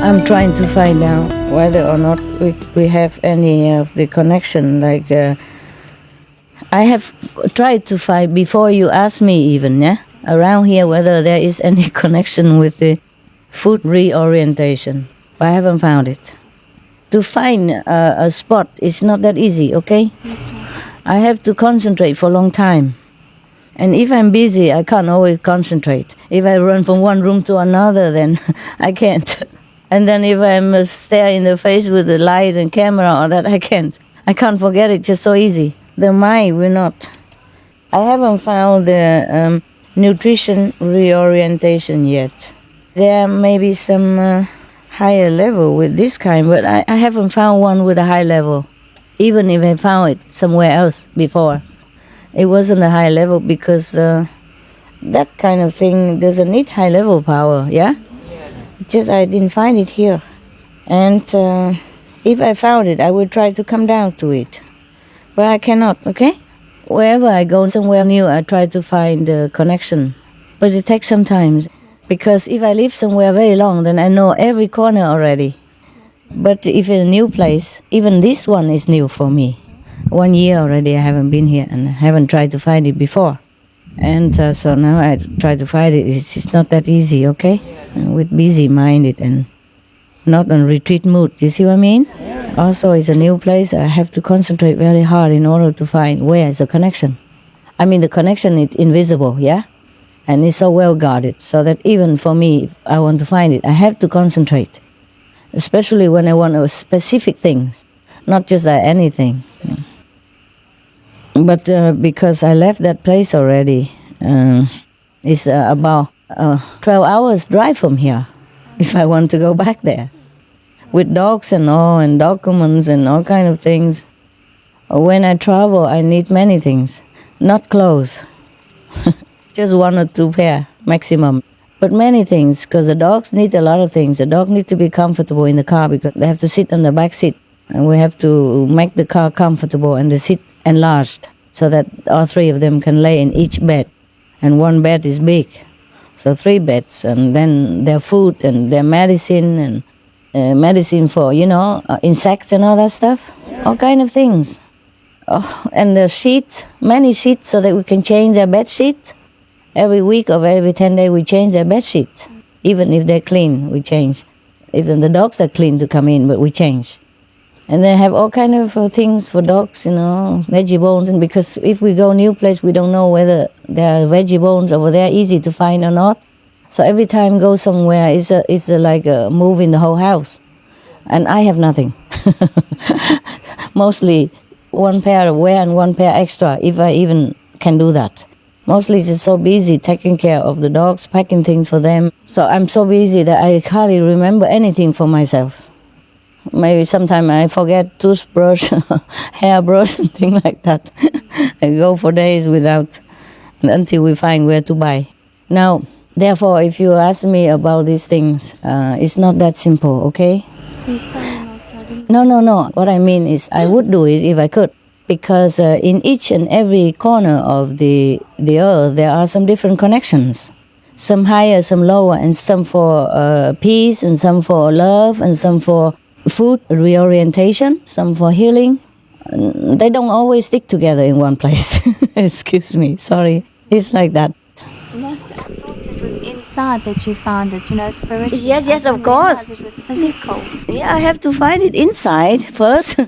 I'm trying to find out whether or not we have any of the connection. Like I have tried to find before you ask me even, around here whether there is any connection with the food reorientation. But I haven't found it. To find a spot is not that easy, okay? I have to concentrate for a long time. And if I'm busy, I can't always concentrate. If I run from one room to another, then I can't. And then if I'm stare in the face with the light and camera or that, I can't. I can't forget it just so easy. The mind will not. I haven't found the nutrition reorientation yet. There may be some higher level with this kind, but I haven't found one with a high level. Even if I found it somewhere else before. It wasn't a high level because that kind of thing doesn't need high level power, yeah? Just I didn't find it here. And if I found it, I would try to come down to it. But I cannot, okay? Wherever I go somewhere new, I try to find a connection. But it takes some time. Because if I live somewhere very long, then I know every corner already. But if in a new place, even this one is new for me. 1 year already I haven't been here and I haven't tried to find it before. And so now I try to find it. It's not that easy, okay? With busy-minded and not on retreat mood. You see what I mean? Yeah. Also, it's a new place. I have to concentrate very hard in order to find where is the connection. I mean, the connection is invisible, yeah? And it's so well guarded, so that even for me, if I want to find it, I have to concentrate. Especially when I want a specific thing, not just anything. Yeah. But because I left that place already, it's about 12 hours drive from here, if I want to go back there. With dogs and all, and documents and all kind of things. When I travel, I need many things, not clothes. Just 1 or 2 pair, maximum. But many things, because the dogs need a lot of things. The dog needs to be comfortable in the car because they have to sit on the back seat. And we have to make the car comfortable and the seat enlarged so that all 3 of them can lay in each bed. And 1 bed is big. So 3 beds, and then their food and their medicine and medicine for, insects and all that stuff. All kind of things. Oh, and the sheets, many sheets so that we can change their bed sheets. Every week or every 10 days we change their bed sheets. Even if they're clean, we change. Even the dogs are clean to come in, but we change. And they have all kind of things for dogs, veggie bones. And because if we go new place, we don't know whether there are veggie bones over there easy to find or not. So every time go somewhere is like a move in the whole house. And I have nothing. Mostly 1 pair of wear and 1 pair extra, if I even can do that. Mostly just so busy taking care of the dogs, packing things for them. So I'm so busy that I hardly remember anything for myself. Maybe sometimes I forget toothbrush, hairbrush, and things like that. I go for days without, until we find where to buy. Now, therefore, if you ask me about these things, it's not that simple, okay? No. What I mean is I would do it if I could. Because in each and every corner of the earth, there are some different connections. Some higher, some lower, and some for peace, and some for love, and some for food reorientation, some for healing. They don't always stick together in one place. Excuse me, sorry. It's like that. Master, I thought it was inside that you found it, spiritually. Yes, of course. It was physical. Yeah, I have to find it inside first.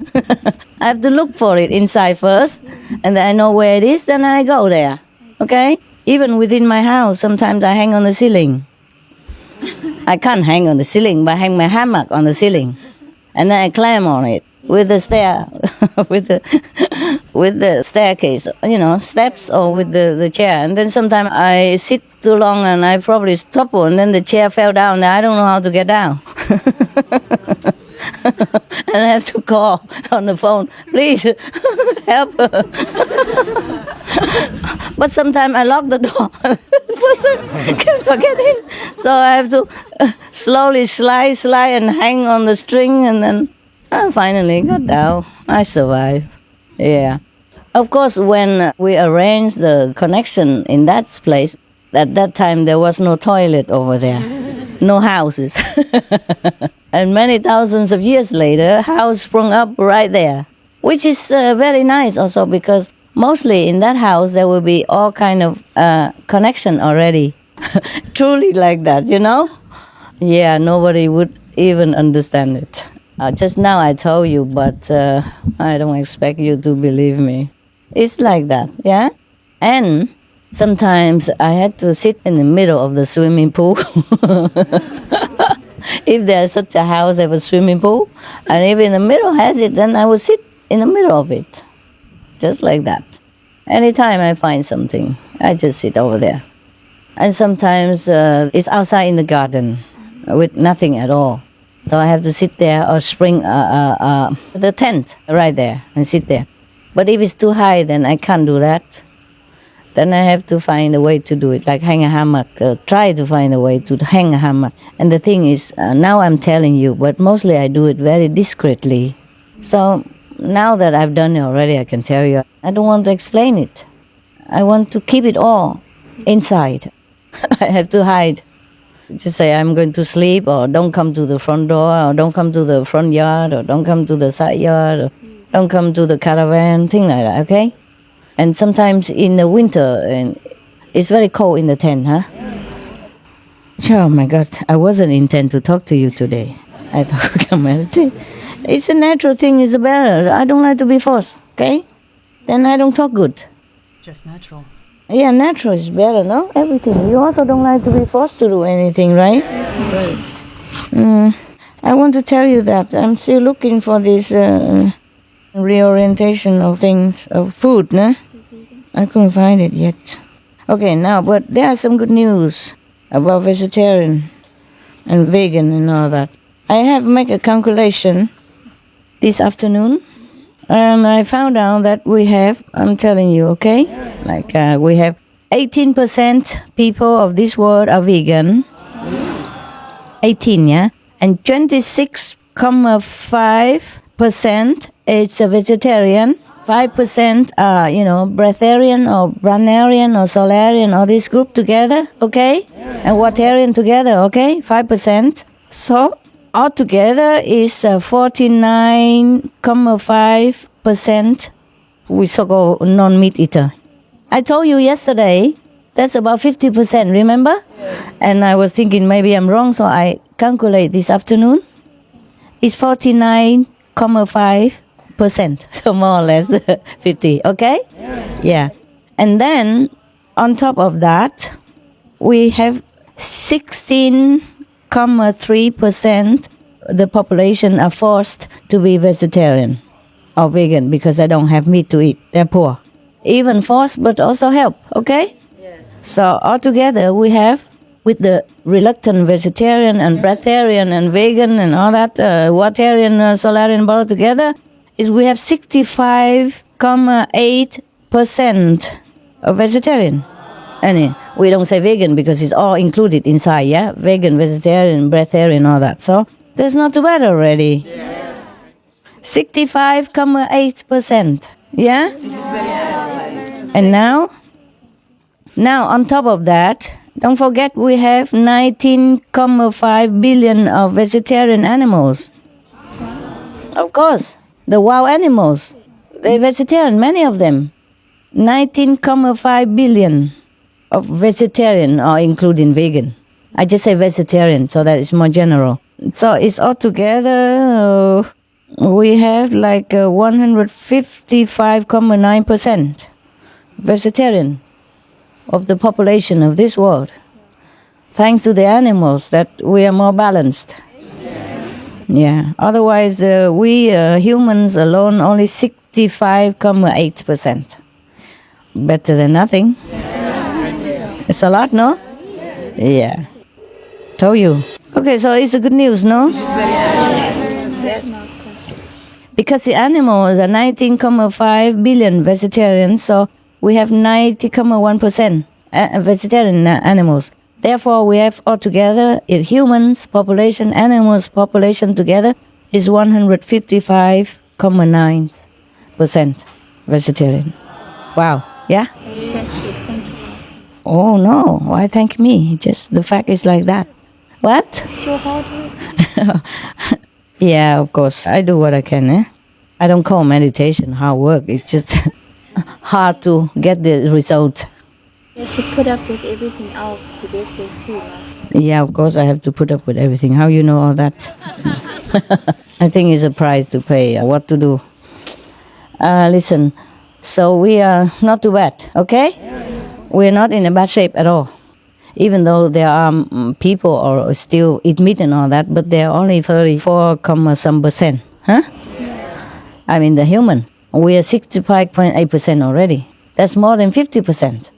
I have to look for it inside first. And then I know where it is, then I go there. Okay? Even within my house, sometimes I hang on the ceiling. I can't hang on the ceiling, but I hang my hammock on the ceiling. And then I climb on it with the stair, with the staircase, steps, or with the chair. And then sometimes I sit too long and I probably topple, and then the chair fell down and I don't know how to get down. And I have to call on the phone, please, help. But sometimes I lock the door. Can't get in. So I have to slowly slide and hang on the string, and then I finally got down. I survived. Yeah. Of course, when we arranged the connection in that place, at that time there was no toilet over there, no houses. And many thousands of years later, house sprung up right there, which is very nice also because mostly in that house there will be all kind of connection already. Truly like that, you know? Yeah, nobody would even understand it. Just now I told you, but I don't expect you to believe me. It's like that, yeah? And sometimes I had to sit in the middle of the swimming pool. If there's such a house have a swimming pool, and if in the middle has it, then I will sit in the middle of it. Just like that. Anytime I find something, I just sit over there. And sometimes it's outside in the garden with nothing at all. So I have to sit there or spring the tent right there and sit there. But if it's too high, then I can't do that. Then I have to find a way to do it, like hang a hammock, try to find a way to hang a hammock. And the thing is, now I'm telling you, but mostly I do it very discreetly. So now that I've done it already, I can tell you, I don't want to explain it. I want to keep it all inside. I have to hide. Just say I'm going to sleep, or don't come to the front door, or don't come to the front yard, or don't come to the side yard, or don't come to the caravan, thing like that, okay? And sometimes in the winter, and it's very cold in the tent, huh? Oh my God, I wasn't intend to talk to you today. I thought we can meditate. It's a natural thing, it's better. I don't like to be forced, okay? Then I don't talk good. Just natural. Yeah, natural is better, no? Everything. You also don't like to be forced to do anything, right? Right. I want to tell you that I'm still looking for this reorientation of things, of food, no? I couldn't find it yet. Okay, now, but there are some good news about vegetarian and vegan and all that. I have made a calculation this afternoon, and I found out that we have, I'm telling you, okay? Like we have 18% people of this world are vegan. 18, yeah? And 26.5% is a vegetarian. 5% are, breatharian or branarian or solarian, all this group together, okay? And watarian together, okay? 5%. So altogether is 49.5% we so-called non-meat eater. I told you yesterday, that's about 50%, remember? Yeah. And I was thinking maybe I'm wrong, so I calculate this afternoon. It's 49.5%, so more or less 50, okay? Yeah. And then, on top of that, we have 16.3% the population are forced to be vegetarian or vegan because they don't have meat to eat. They're poor. Even forced, but also help, okay? Yes. So altogether we have, with the reluctant vegetarian and breatharian and vegan and all that, watarian, solarian all together, is we have 65.8% of vegetarian. And we don't say vegan because it's all included inside, yeah? Vegan, vegetarian, breatharian, all that. So there's not too bad already. Yeah. 65.8%, yeah? And now on top of that, don't forget we have 19.5 billion of vegetarian animals. Of course, the wild animals, they're vegetarian, many of them. 19.5 billion of vegetarian, or including vegan. I just say vegetarian so that it's more general. So it's altogether, we have like 155.9% vegetarian of the population of this world. Thanks to the animals that we are more balanced. Yeah. Otherwise, we humans alone only 65.8%. Better than nothing. It's a lot, no? Yeah. Told you. Okay, so it's a good news, no? Because the animals are 19.5 billion vegetarians, so we have 90.1% vegetarian animals. Therefore, we have altogether, humans population, animals population together is 155.9% vegetarian. Wow. Yeah? Oh no, why thank me? Just the fact is like that. What? It's your hard work. Yeah, of course. I do what I can, eh? I don't call meditation hard work. It's just hard to get the result. You have to put up with everything else to get there too, Master. Yeah, of course I have to put up with everything. How you know all that? I think it's a price to pay. What to do? Listen, so we are not too bad, okay? We're not in a bad shape at all. Even though there are people or still eat meat and all that, but they're only 34%, huh? I mean the human. We are 65.8% already. That's more than 50%.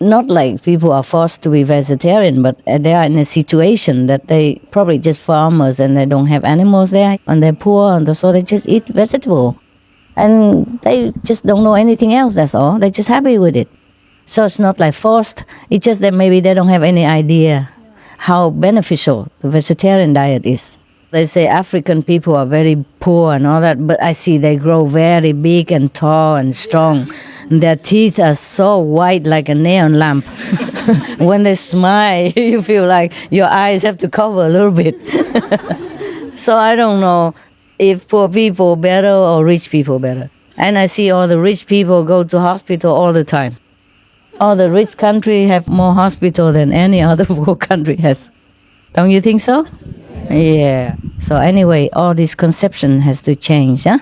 Not like people are forced to be vegetarian, but they are in a situation that they probably just farmers and they don't have animals there and they're poor and so they just eat vegetable. And they just don't know anything else, that's all. They're just happy with it. So it's not like forced. It's just that maybe they don't have any idea how beneficial the vegetarian diet is. They say African people are very poor and all that, but I see they grow very big and tall and strong. Their teeth are so white like a neon lamp. When they smile, you feel like your eyes have to cover a little bit. So I don't know if poor people better or rich people better. And I see all the rich people go to hospital all the time. All the rich country have more hospital than any other poor country has. Don't you think so? Yeah. So anyway, all this conception has to change, huh?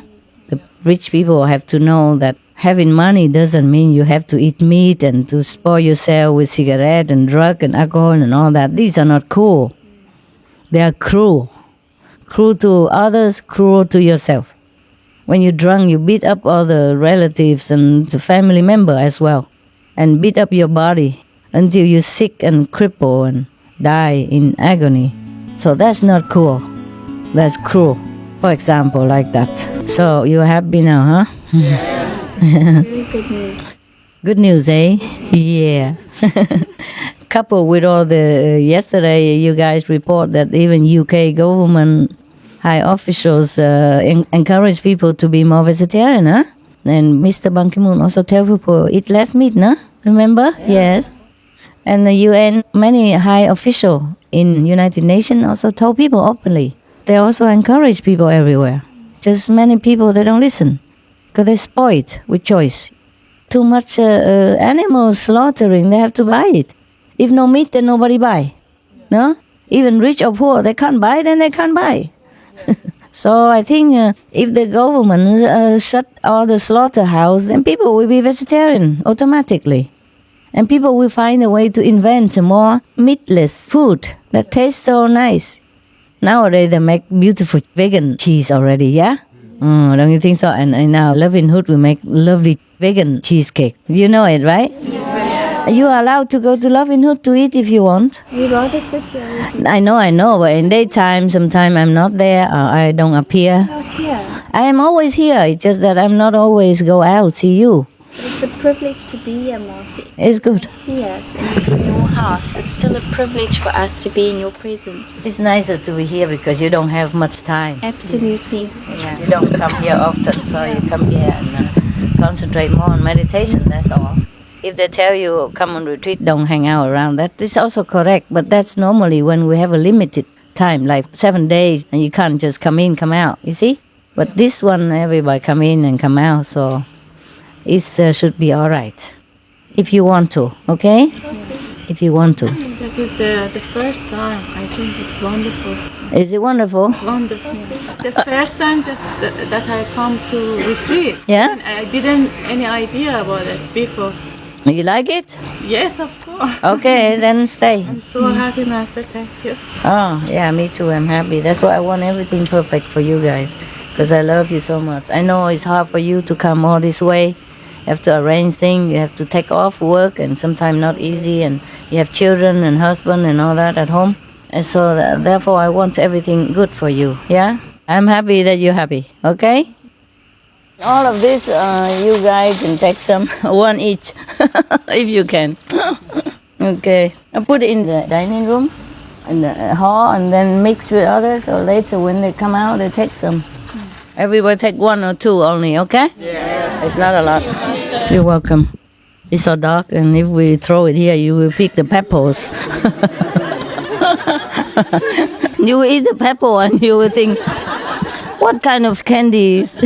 The rich people have to know that having money doesn't mean you have to eat meat and to spoil yourself with cigarette and drug and alcohol and all that. These are not cool. They are cruel. Cruel to others, cruel to yourself. When you're drunk, you beat up all the relatives and the family member as well. And beat up your body until you're sick and crippled and die in agony. So that's not cool. That's cruel. For example, like that. So you're happy now, huh? Really good news. Good news, eh? Yeah. Coupled with all the... yesterday, you guys report that even UK government high officials encourage people to be more vegetarian, huh? And Mr. Ban Ki-moon also tell people eat less meat, no? Remember? Yes. And the UN, many high officials in United Nations also told people openly. They also encourage people everywhere. Just many people, they don't listen. Because they're spoiled with choice. Too much animal slaughtering, they have to buy it. If no meat, then nobody buy. No? Even rich or poor, they can't buy, then they can't buy. So I think if the government shut all the slaughterhouse, then people will be vegetarian automatically. And people will find a way to invent more meatless food that tastes so nice. Nowadays they make beautiful vegan cheese already, yeah? Don't you think so? And now Loving Hood will make lovely vegan cheesecake. You know it, right? You are allowed to go to Loving Hood to eat if you want. We rather sit here. I know, but in daytime, sometimes I'm not there or I don't appear. Out here. I am always here, it's just that I'm not always go out, see you. It's a privilege to be here, Master. It's good. See us in your house. It's still a privilege for us to be in your presence. It's nicer to be here because you don't have much time. Absolutely. Yeah. You don't come here often, so you come here and concentrate more on meditation, that's all. If they tell you, come on retreat, don't hang out around, that is also correct. But that's normally when we have a limited time, like 7 days, and you can't just come in, come out, you see? But this one, everybody come in and come out, so it should be all right. If you want to, okay? If you want to. That is the first time. I think it's wonderful. Is it wonderful? Wonderful. The first time that I come to retreat. Yeah? I didn't any idea about it before. You like it? Yes, of course. Okay, then stay. I'm so happy, Master. Thank you. Oh, yeah, me too. I'm happy. That's why I want everything perfect for you guys. Because I love you so much. I know it's hard for you to come all this way. You have to arrange things. You have to take off work and sometimes not easy. And you have children and husband and all that at home. And so therefore I want everything good for you. Yeah? I'm happy that you're happy. Okay? All of this, you guys can take some, one each, if you can. Okay, I put it in the dining room, in the hall, and then mix with others, so later when they come out, they take some. Everybody take 1 or 2 only, okay? Yeah. It's not a lot. You're welcome. It's so dark, and if we throw it here, you will pick the peppers. You will eat the pepper and you will think, what kind of candy is...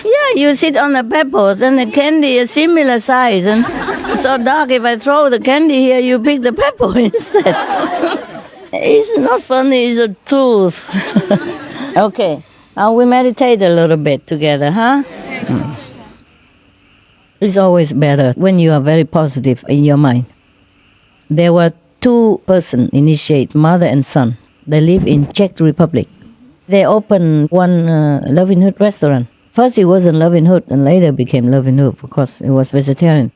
Yeah, you sit on the peppers and the candy is similar size and so dark. If I throw the candy here, you pick the pepper instead. It's not funny, it's a truth. Okay, now we meditate a little bit together, huh? It's always better when you are very positive in your mind. There were 2 persons initiate, mother and son. They live in Czech Republic. They opened one Loving Hood restaurant. First it wasn't Loving Hood and later became Loving Hood because it was vegetarian.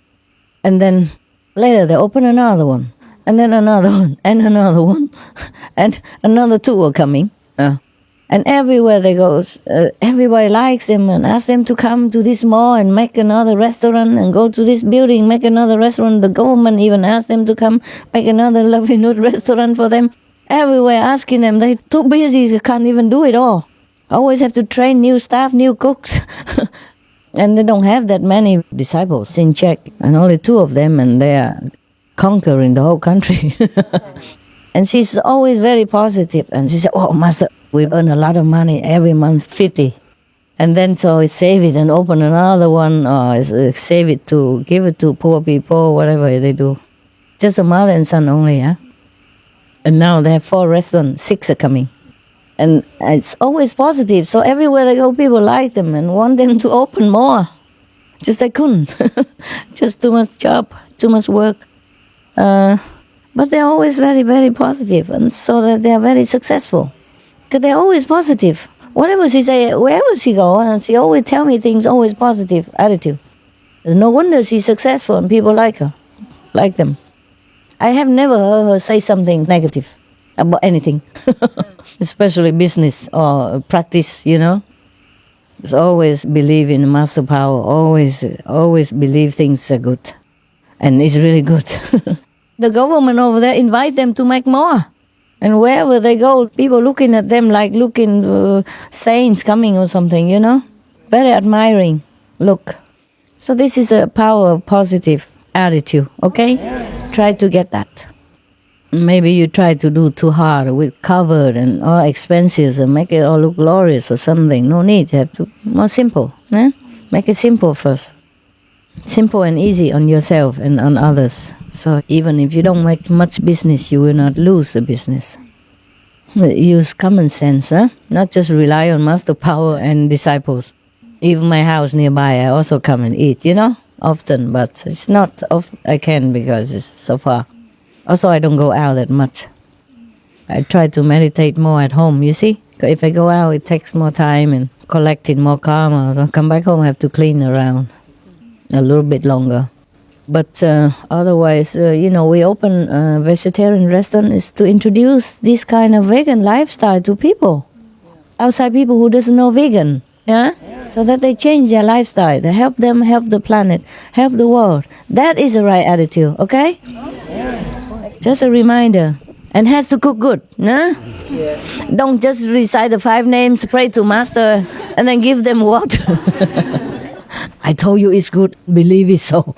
And then later they opened another one. And then another one, and another one, and another 2 were coming. And everywhere they go, everybody likes them and asks them to come to this mall and make another restaurant and go to this building, make another restaurant. The government even asked them to come make another Loving Hood restaurant for them. Everywhere asking them, they're too busy, they can't even do it all. Always have to train new staff, new cooks. And they don't have that many disciples in Czech, and only 2 of them, and they are conquering the whole country. And she's always very positive. And she said, oh, Master, we earn a lot of money every month, 50. And then so I save it and open another one, or save it to give it to poor people, whatever they do. Just a mother and son only, yeah? And now they have 4 restaurants, 6 are coming. And it's always positive. So everywhere they go, people like them and want them to open more. Just they couldn't. Just too much job, too much work. But they're always very, very positive, and so that they are very successful. Because they're always positive. Whatever she say, wherever she go, and she always tell me things, always positive attitude. There's no wonder she's successful and people like her, like them. I have never heard her say something negative about anything, especially business or practice, you know. Just always believe in master power, always believe things are good. And it's really good. The government over there invite them to make more. And wherever they go, people looking at them like looking saints coming or something, you know. Very admiring look. So this is a power of positive attitude, okay? Yes. Try to get that. Maybe you try to do too hard with covered and all expensive and make it all look glorious or something. No need, you have to more simple. Eh? Make it simple first. Simple and easy on yourself and on others. So even if you don't make much business, you will not lose the business. Use common sense, huh? Not just rely on master power and disciples. Even my house nearby, I also come and eat, you know, often, but it's not often I can because it's so far. Also, I don't go out that much. I try to meditate more at home, you see? If I go out, it takes more time and collecting more karma. So I come back home, I have to clean around a little bit longer. But otherwise, you know, we open a vegetarian restaurant is to introduce this kind of vegan lifestyle to people. Outside people who doesn't know vegan, yeah? So that they change their lifestyle. They help them, help the planet, help the world. That is the right attitude, okay? Just a reminder. And has to cook good, no? Yeah. Don't just recite the 5 names, pray to master, and then give them water. I told you it's good, believe it so.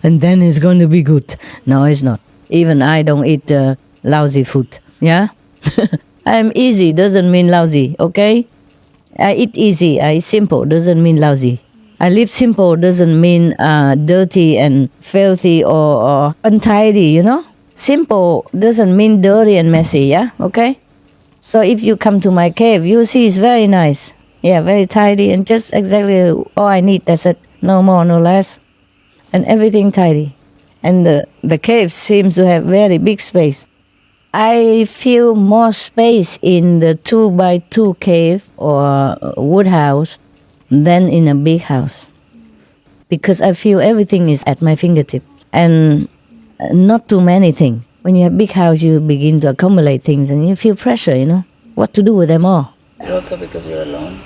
And then it's going to be good. No, it's not. Even I don't eat lousy food, yeah? I'm easy, doesn't mean lousy, okay? I eat easy, I eat simple, doesn't mean lousy. I live simple doesn't mean dirty and filthy or untidy, you know? Simple doesn't mean dirty and messy, yeah? Okay? So if you come to my cave, you'll see it's very nice. Yeah, very tidy and just exactly all I need, that's it. No more, no less. And everything tidy. And the cave seems to have very big space. I feel more space in the 2x2 cave or wood house than in a big house. Because I feel everything is at my fingertip. And not too many things. When you have a big house, you begin to accumulate things and you feel pressure, you know, what to do with them all. And also because you're alone.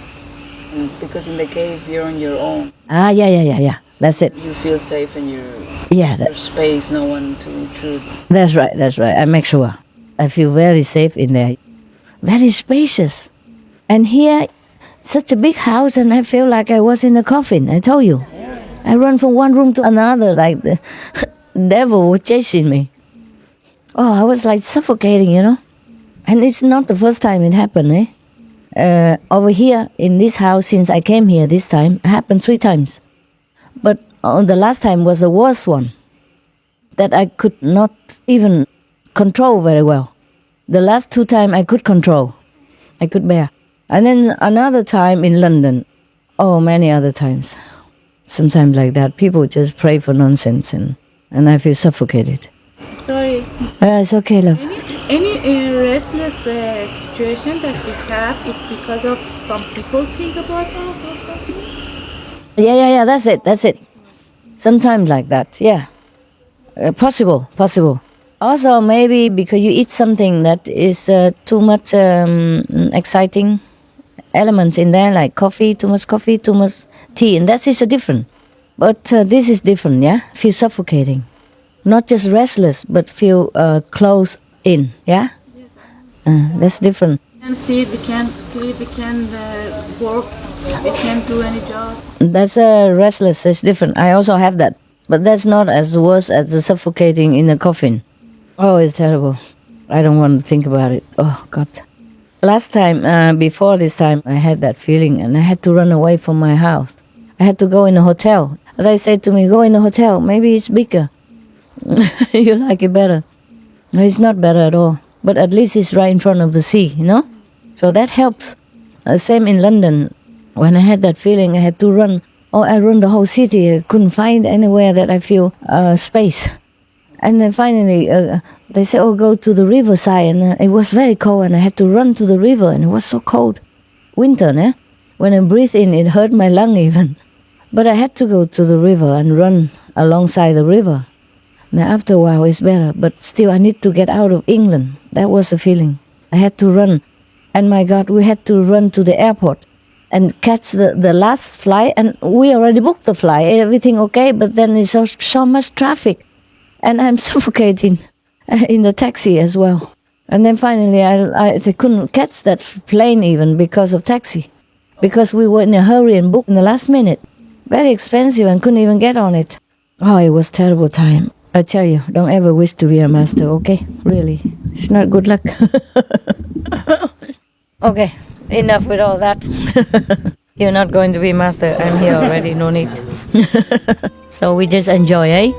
And because in the cave, you're on your own. Yeah. That's it. You feel safe and your space, no one to intrude. That's right. I make sure. I feel very safe in there. Very spacious. And here, such a big house and I feel like I was in a coffin, I told you. I run from one room to another like the devil was chasing me. Oh, I was like suffocating, you know. And it's not the first time it happened, eh? Over here in this house, since I came here this time, it happened 3 times. But the last time was the worst one that I could not even control very well. The last 2 times I could control. I could bear. And then another time in London. Oh, many other times. Sometimes like that. People just pray for nonsense and I feel suffocated. Sorry. It's okay, love. Any restless situation that we have, it's because of some people think about us or something? Yeah, that's it. Sometimes like that, yeah. Possible. Also, maybe because you eat something that is too much exciting elements in there, like coffee, too much tea, and that is a different. But this is different, yeah? Feel suffocating. Not just restless, but feel close in, yeah? That's different. We can see, we can sleep, we can work, we can't do any job. That's restless, it's different. I also have that. But that's not as worse as the suffocating in the coffin. Oh, it's terrible. I don't want to think about it. Oh, God. Last time, before this time, I had that feeling and I had to run away from my house. I had to go in a hotel. They said to me, go in a hotel. Maybe it's bigger. You like it better. No, it's not better at all. But at least it's right in front of the sea, you know? So that helps. Same in London. When I had that feeling, I had to run. Oh, I run the whole city. I couldn't find anywhere that I feel space. And then finally, they said, oh, go to the riverside. And it was very cold, and I had to run to the river, and it was so cold. Winter, né? When I breathe in, it hurt my lung even. But I had to go to the river and run alongside the river. Now, after a while, it's better. But still, I need to get out of England. That was the feeling. I had to run. And my God, we had to run to the airport and catch the last flight. And we already booked the flight. Everything okay, but then there's so much traffic. And I'm suffocating in the taxi as well. And then finally, I couldn't catch that plane even because of taxi. Because we were in a hurry and booked in the last minute. Very expensive and couldn't even get on it. Oh, it was terrible time. I tell you, don't ever wish to be a master, okay? Really. It's not good luck. Okay, enough with all that. You're not going to be master. I'm here already, no need. So we just enjoy, eh?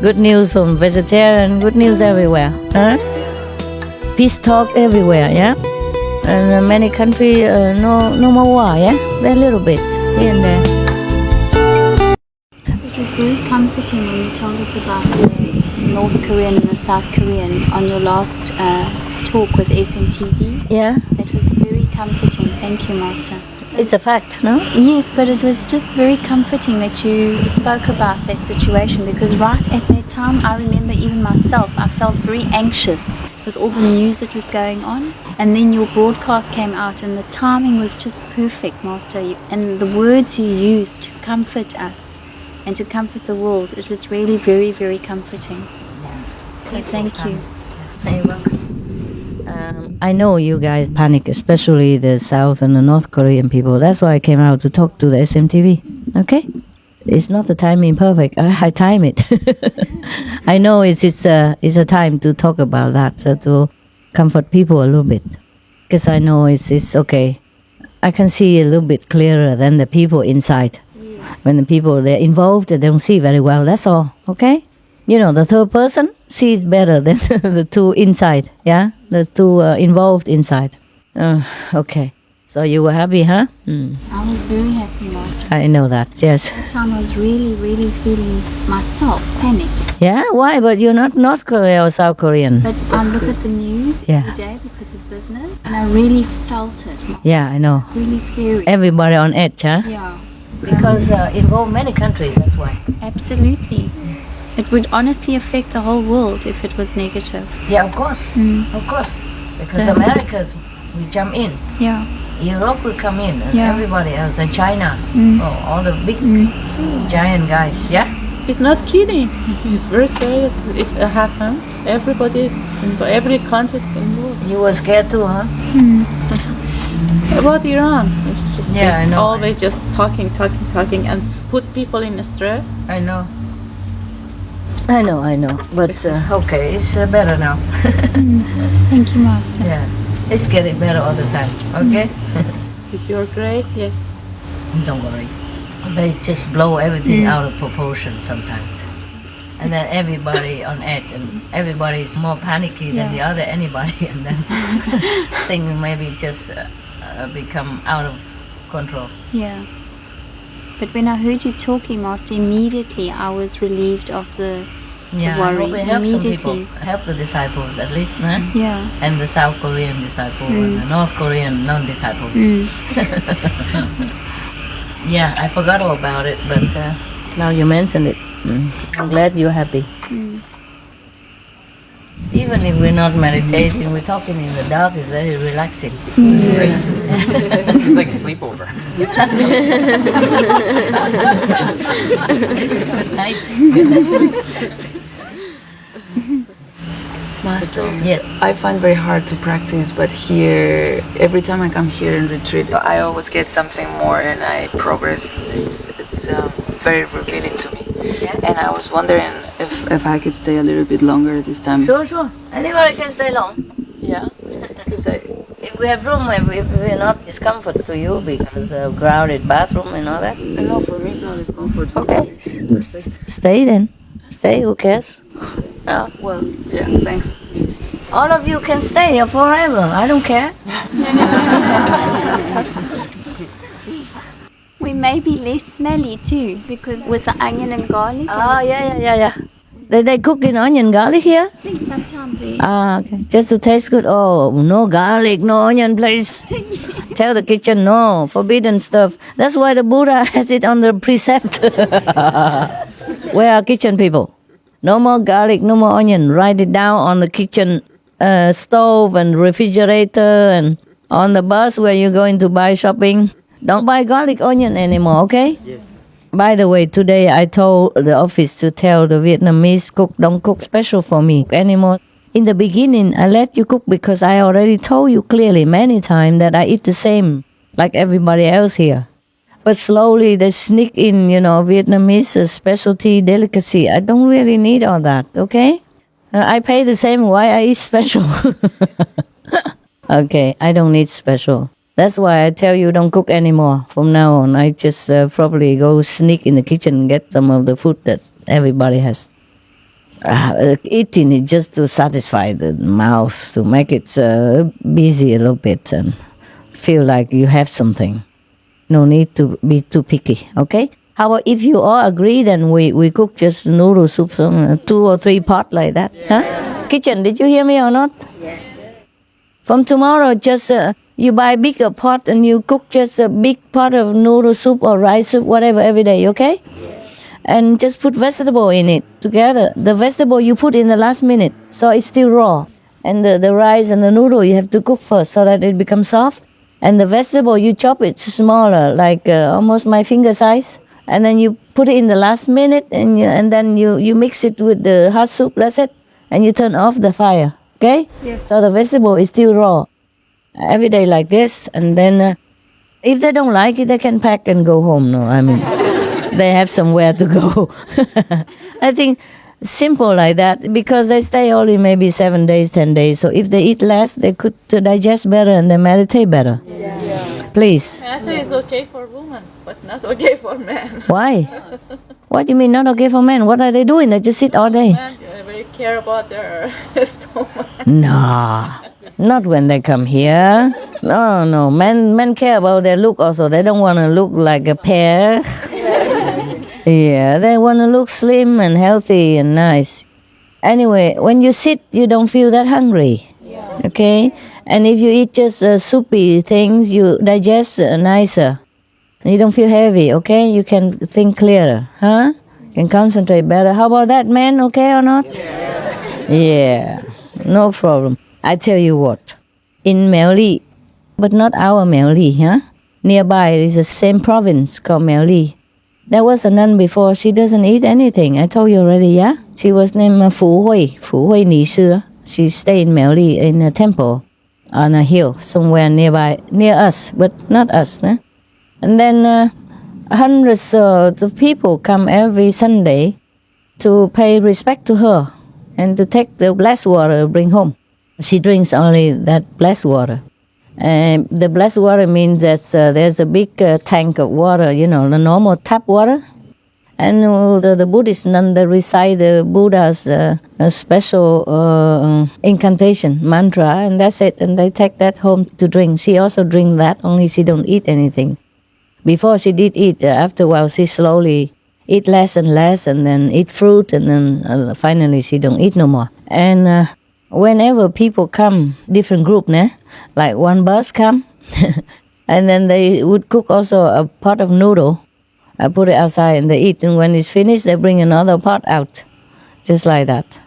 Good news from vegetarian, good news everywhere. Huh? Peace talk everywhere, yeah? And many countries, no more war, yeah? Very little bit, here and there. It was very comforting when you told us about the North Korean and the South Korean on your last talk with SMTV. Yeah? It was very comforting. Thank you, Master. It's a fact, no? Yes, but it was just very comforting that you spoke about that situation, because right at that time, I remember even myself, I felt very anxious with all the news that was going on. And then your broadcast came out and the timing was just perfect, Master. And the words you used to comfort us and to comfort the world, it was really very, very comforting. So thank you. You're welcome. I know you guys panic, especially the South and the North Korean people. That's why I came out to talk to the SMTV. Okay? It's not the timing perfect. I time it. I know it's a time to talk about that, to comfort people a little bit. Because I know it's okay. I can see a little bit clearer than the people inside. Yes. When the people, they're involved, they don't see very well. That's all. Okay? You know, the third person sees better than the two inside, yeah? The two involved inside. Okay. So you were happy, huh? I was very happy, Master. I know that, yes. At that time I was really, really feeling myself panic. Yeah? Why? But you're not North Korea or South Korean. But I look at the news every day because of business, and I really felt it. Yeah, I know. Really scary. Everybody on edge, huh? Yeah. Because involve many countries, that's why. Absolutely. It would honestly affect the whole world if it was negative. Yeah, of course. Of course. Because So- Americans will jump in. Yeah. Europe will come in, and Yeah. everybody else, and China. Oh, all the big giant guys, yeah? It's not kidding. It's very serious. If it happens, everybody, every country is involved. You were scared too, huh? About Iran, it's just Yeah, I know. Always just talking, and put people in stress. I know. But okay, it's better now. Thank you, Master. Yeah, it's getting better all the time. Okay. With your grace, yes. Don't worry. They just blow everything out of proportion sometimes. And then everybody on edge, and everybody is more panicky than the other anybody, and then things maybe just become out of control. Yeah. But when I heard you talking, Master, immediately I was relieved of the Yeah, I worry. hope we help some people, Immediately. help the disciples at least, huh? Yeah. And the South Korean disciple and the North Korean non-disciples. Yeah, I forgot all about it, but now you mentioned it. I'm glad you're happy. Even if we're not meditating, we're talking in the dark, it's very relaxing. It's like a sleepover. Good night. Master, Yes. I find very hard to practice, but here, every time I come here in retreat, I always get something more and I progress. It's very revealing to me. And I was wondering if I could stay a little bit longer this time. Sure. Anybody can stay long. Yeah, because If we have room, if we're not discomfort to you because of crowded bathroom and all that. no, for me it's not discomfort. Okay. Stay then. Stay, who cares? Oh. Well, yeah, thanks. All of you can stay forever. I don't care. We may be less smelly too, because with the onion and garlic. Oh, yeah. They cook in onion garlic here? I think sometimes they. Okay. Just to taste good. Oh, no garlic, no onion, please. Tell the kitchen no, forbidden stuff. That's why the Buddha has it on the precept. Where are kitchen people? No more garlic, no more onion. Write it down on the kitchen stove and refrigerator and on the bus where you're going to buy shopping. Don't buy garlic onion anymore, okay? Yes. By the way, today I told the office to tell the Vietnamese cook, don't cook special for me anymore. In the beginning, I let you cook because I already told you clearly many times that I eat the same like everybody else here. But slowly they sneak in, Vietnamese specialty delicacy. I don't really need all that, okay? I pay the same, why I eat special? Okay, I don't need special. That's why I tell you don't cook anymore. From now on, I just probably go sneak in the kitchen and get some of the food that everybody has. Eating it just to satisfy the mouth, to make it busy a little bit and feel like you have something. No need to be too picky, okay? How about if you all agree, then we cook just noodle soup, 2 or 3 pot like that, huh? Kitchen, did you hear me or not? Yes. From tomorrow, just you buy bigger pot and you cook just a big pot of noodle soup or rice soup, whatever, every day, okay? Yes. And just put vegetable in it together. The vegetable you put in the last minute, so it's still raw. And the rice and the noodle you have to cook first so that it becomes soft. And the vegetable, you chop it smaller, like almost my finger size. And then you put it in the last minute, and then you mix it with the hot soup, that's it. And you turn off the fire, okay? Yes. So the vegetable is still raw. Every day like this, and then if they don't like it, they can pack and go home. No, I mean, they have somewhere to go. I think simple like that, because they stay only maybe 7 days, 10 days. So if they eat less, they could digest better and they meditate better. Yeah. Please. Answer is okay for women, but not okay for men. Why? What do you mean not okay for men? What are they doing? They just sit all day. Men very care about their stomach. No, not when they come here. No. Men care about their look also. They don't want to look like a pear. Yeah, they want to look slim and healthy and nice. Anyway, when you sit, you don't feel that hungry. Yeah. Okay? And if you eat just soupy things, you digest nicer. You don't feel heavy, okay? You can think clearer, huh? You can concentrate better. How about that, man? Okay or not? Yeah, no problem. I tell you what, in Meo Li, but not our Meo Li, huh? Nearby is the same province called Meo Li. There was a nun before, she doesn't eat anything. I told you already, yeah? She was named Fu Hui Ni Sư. She stayed in Meo Li in a temple on a hill somewhere nearby, near us, but not us, huh? And then hundreds of people come every Sunday to pay respect to her and to take the blessed water, bring home. She drinks only that blessed water. The blessed water means that there's a big tank of water, the normal tap water. And the Buddhist nun, they recite the Buddha's special incantation, mantra, and that's it. And they take that home to drink. She also drink that, only she don't eat anything. Before she did eat, after a while she slowly eat less and less, and then eat fruit, and then finally she don't eat no more. And whenever people come, different group, like one bus come, and then they would cook also a pot of noodle. I put it outside and they eat, and when it's finished, they bring another pot out, just like that.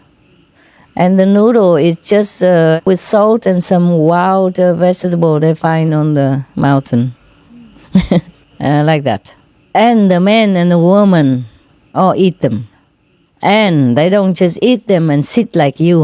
And the noodle is just with salt and some wild vegetable they find on the mountain, like that. And the man and the woman all eat them. And they don't just eat them and sit like you,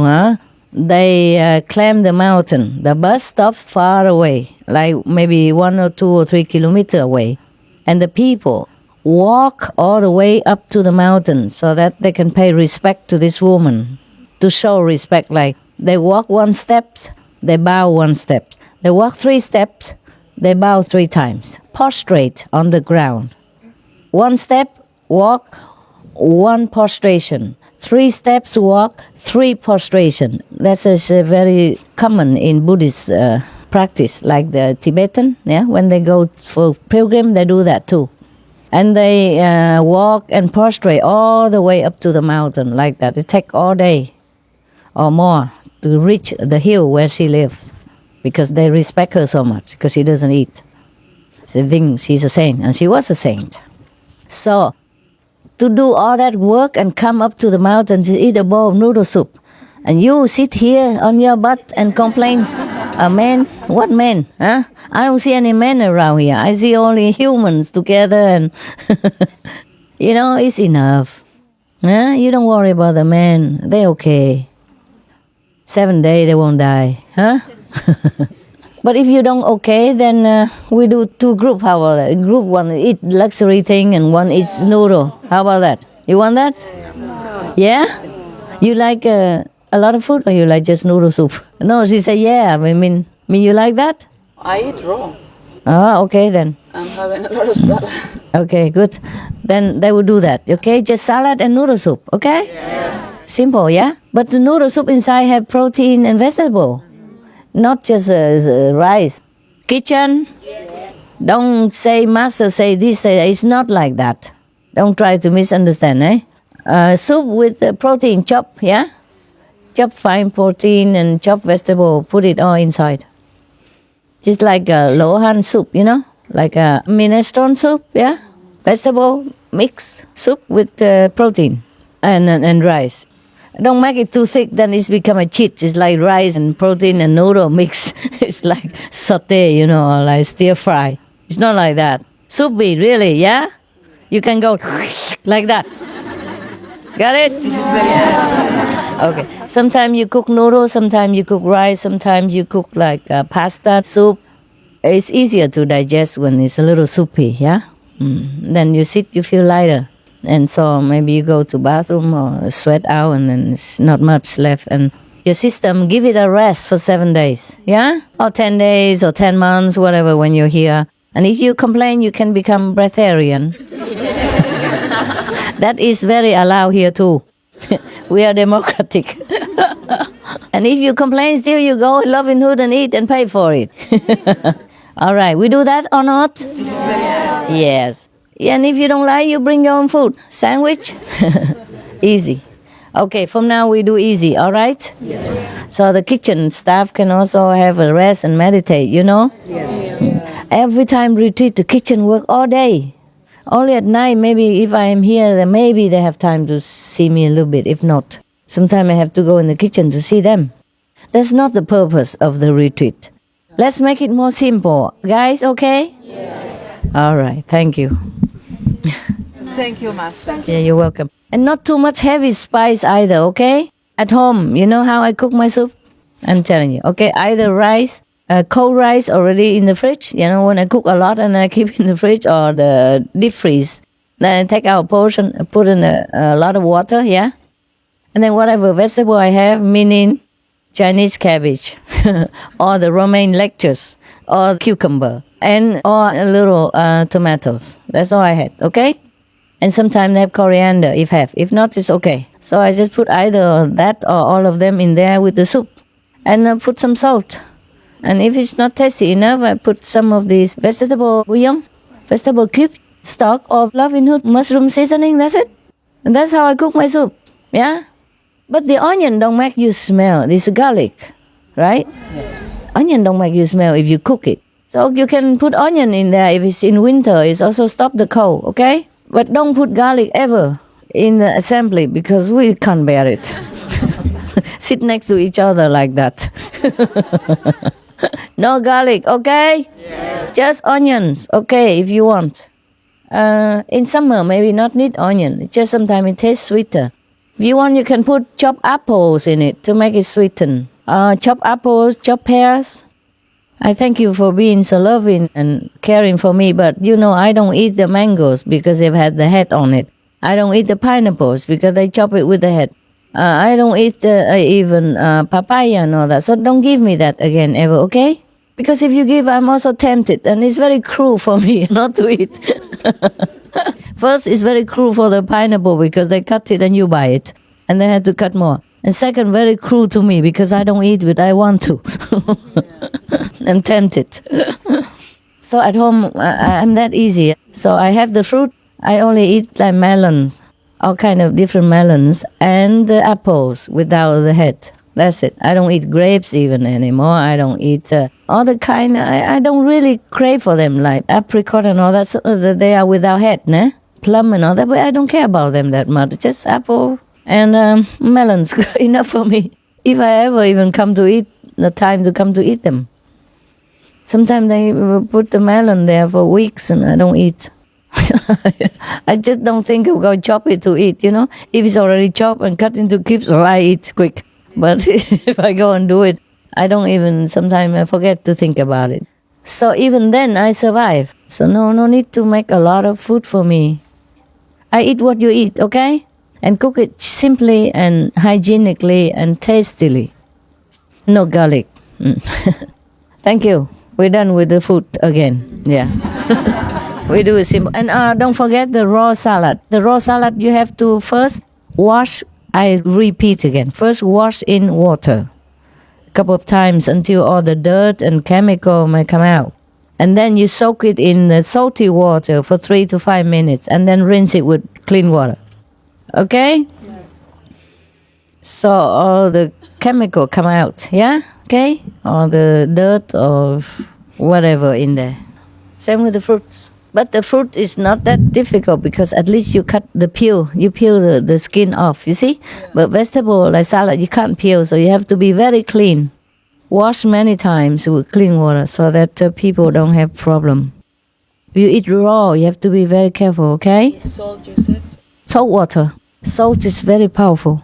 They climb the mountain. The bus stops far away, like maybe 1 or 2 or 3 kilometers away. And the people walk all the way up to the mountain so that they can pay respect to this woman, to show respect. Like they walk 1 step, they bow 1 step. They walk 3 steps, they bow 3 times. Prostrate on the ground. 1 step, walk, 1 prostration. 3 steps, walk, 3 prostration. That is very common in Buddhist practice, like the Tibetan. When they go for pilgrim, they do that too. And they walk and prostrate all the way up to the mountain like that. It takes all day or more to reach the hill where she lives, because they respect her so much, because she doesn't eat. They think she's a saint, and she was a saint. So, to do all that work and come up to the mountain to eat a bowl of noodle soup, and you sit here on your butt and complain, a man? What man? I don't see any men around here. I see only humans together, and it's enough. You don't worry about the men. They're okay. 7 days they won't die. But if you don't okay, then we do 2 groups. How about that? Group 1 eat luxury thing and 1 eats noodle. How about that? You want that? Yeah? You like a lot of food, or you like just noodle soup? No, she said, yeah. I mean you like that? I eat raw. Okay then. I'm having a lot of salad. Okay, good. Then they will do that, okay? Just salad and noodle soup, okay? Yeah. Simple, yeah? But the noodle soup inside have protein and vegetable, not just rice. Kitchen? Yes. Don't say master say this, it's not like that. Don't try to misunderstand, soup with protein, chop, yeah? Chop fine protein and chop vegetable, put it all inside. Just like a lohan soup, like a minestrone soup, yeah? Vegetable mix soup with protein and rice. Don't make it too thick, then it's become a cheat. It's like rice and protein and noodle mix. It's like saute, or like stir fry. It's not like that. Soup be really, yeah? You can go like that. Got it? Okay. Sometimes you cook noodles, sometimes you cook rice, sometimes you cook like pasta soup. It's easier to digest when it's a little soupy, yeah? Then you sit, you feel lighter. And so maybe you go to bathroom or sweat out, and then it's not much left. And your system, give it a rest for 7 days, yeah? Or 10 days or 10 months, whatever, when you're here. And if you complain, you can become breatharian. That is very allowed here too. We are democratic. And if you complain, still you go Loving Hood and eat and pay for it. All right, we do that or not? Yes. And if you don't like, you bring your own food. Sandwich? Easy. Okay, from now we do easy, all right? Yes. So the kitchen staff can also have a rest and meditate, Yes. Every time retreat, the kitchen work all day. Only at night, maybe if I am here, then maybe they have time to see me a little bit. If not, sometimes I have to go in the kitchen to see them. That's not the purpose of the retreat. Let's make it more simple. Guys, okay? Yes. All right, thank you. Thank you, Master. Yeah, you're welcome. And not too much heavy spice either, okay? At home, you know how I cook my soup? I'm telling you, okay? Either rice, cold rice already in the fridge. You know, when I cook a lot and I keep in the fridge or the deep freeze, then I take out a portion, put in a lot of water, yeah? And then whatever vegetable I have, meaning Chinese cabbage or the romaine lettuce or cucumber or a little tomatoes. That's all I had, okay? And sometimes I have coriander if have. If not, it's okay. So I just put either that or all of them in there with the soup. And put some salt. And if it's not tasty enough, I put some of this vegetable bouillon, vegetable cube, stock, or Loving Hood mushroom seasoning. That's it. And that's how I cook my soup. Yeah? But the onion don't make you smell. This garlic, right? Yes. Onion don't make you smell if you cook it. So you can put onion in there if it's in winter. It's also stop the cold, okay? But don't put garlic ever in the assembly because we can't bear it. Sit next to each other like that. No garlic, okay? Yeah. Just onions, okay, if you want. In summer, maybe not need onion. Just sometimes it tastes sweeter. If you want, you can put chopped apples in it to make it sweeten. Chopped apples, chopped pears. I thank you for being so loving and caring for me, but you know I don't eat the mangoes because they've had the head on it. I don't eat the pineapples because they chop it with the head. I don't eat even papaya and all that, so don't give me that again ever, okay? Because if you give, I'm also tempted, and it's very cruel for me not to eat. First, it's very cruel for the pineapple because they cut it and you buy it, and they had to cut more. And second, very cruel to me because I don't eat it, I want to. I'm tempted. So at home, I'm that easy. So I have the fruit. I only eat like melons, all kind of different melons, and the apples without the head. That's it. I don't eat grapes even anymore. I don't eat all the kind. I don't really crave for them, like apricot and all that. So they are without head, né? Plum and all that. But I don't care about them that much. Just apple and melons, enough for me. If I ever even come to eat, the time to come to eat them. Sometimes they put the melon there for weeks and I don't eat. I just don't think I'm going to chop it to eat, you know. If it's already chopped and cut into cubes, well, I eat quick. But if I go and do it, I don't even, sometimes I forget to think about it. So even then, I survive. So no need to make a lot of food for me. I eat what you eat, okay? And cook it simply and hygienically and tastily. No garlic. Thank you. We're done with the food again. Yeah. We do it simple. And don't forget the raw salad. The raw salad, you have to first wash. I repeat again. First wash in water a couple of times until all the dirt and chemical may come out. And then you soak it in the salty water for 3 to 5 minutes and then rinse it with clean water. Okay? Yeah. So all the chemical come out, yeah? Okay? All the dirt or whatever in there. Same with the fruits. But the fruit is not that difficult because at least you cut the peel. You peel the skin off, you see? Yeah. But vegetable like salad, you can't peel, so you have to be very clean. Wash many times with clean water so that people don't have problem. If you eat raw, you have to be very careful, okay? Salt, you said? Salt water. Salt is very powerful.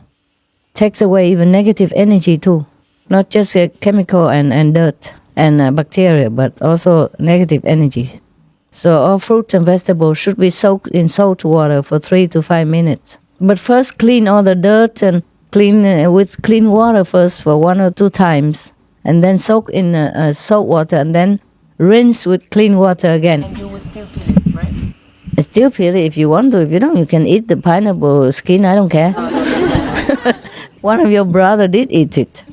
Takes away even negative energy too. Not just chemical and dirt and bacteria, but also negative energy. So all fruits and vegetables should be soaked in salt water for 3 to 5 minutes. But first clean all the dirt and clean with clean water first for 1 or 2 times. And then soak in salt water and then rinse with clean water again. And you would still peel it, right? Still peel it if you want to. If you don't, you can eat the pineapple skin. I don't care. One of your brother did eat it.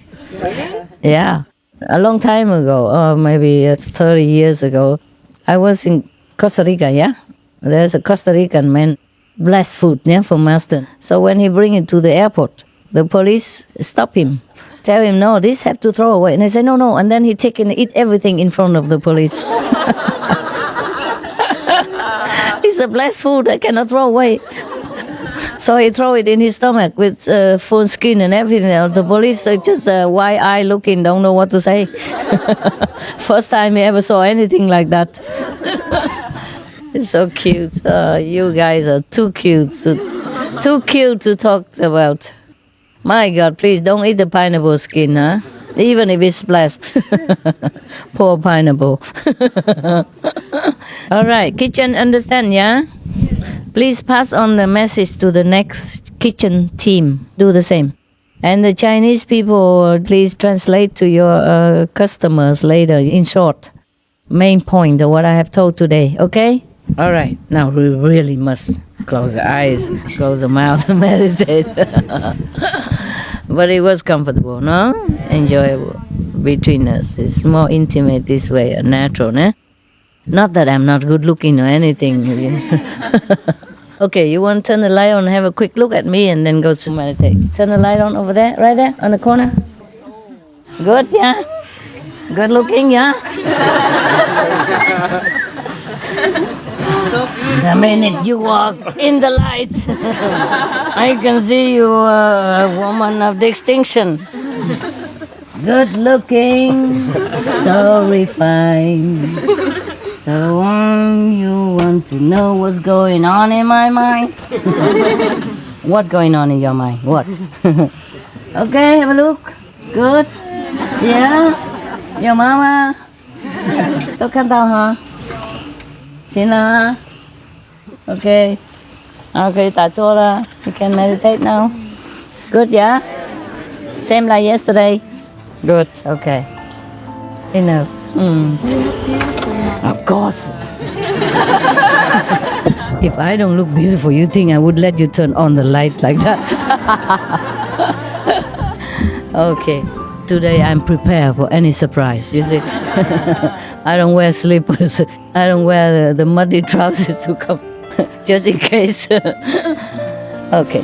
Really? Yeah. A long time ago, or maybe 30 years ago, I was in Costa Rica, yeah? There's a Costa Rican man, blessed food, yeah, from Master. So when he bring it to the airport, the police stop him, tell him, no, this have to throw away. And I say, no. And then he take and eat everything in front of the police. It's a blessed food, I cannot throw away. So he throw it in his stomach with full skin and everything. The police just wide eye looking, don't know what to say. First time he ever saw anything like that. It's so cute. You guys are too cute. Too cute to talk about. My God, please don't eat the pineapple skin, huh? even if it's blessed. Poor pineapple. All right, kitchen understand, yeah? Please pass on the message to the next kitchen team. Do the same. And the Chinese people, please translate to your customers later in short. Main point of what I have told today, okay? All right, now we really must close the eyes, close the mouth and meditate. But it was comfortable, no? Enjoyable between us. It's more intimate this way, natural, né? Not that I'm not good looking or anything. Okay, you want to turn the light on and have a quick look at me and then go to meditate. Turn the light on over there, right there, on the corner. Good, yeah? Good looking, yeah? So beautiful. The minute you walk in the light, I can see you a woman of distinction. Good looking, so refined. So you want to know what's going on in my mind? What going on in your mind? What? Okay, have a look. Good. Yeah? Your mama? Tôi看到哈？行了哈？ Okay. Okay, 打坐了. You can meditate now. Good, yeah? Same like yesterday? Good, okay. Enough. Of course. If I don't look beautiful, you think I would let you turn on the light like that? Okay. Today I'm prepared for any surprise, you see. I don't wear slippers. I don't wear the muddy trousers to come, just in case. Okay.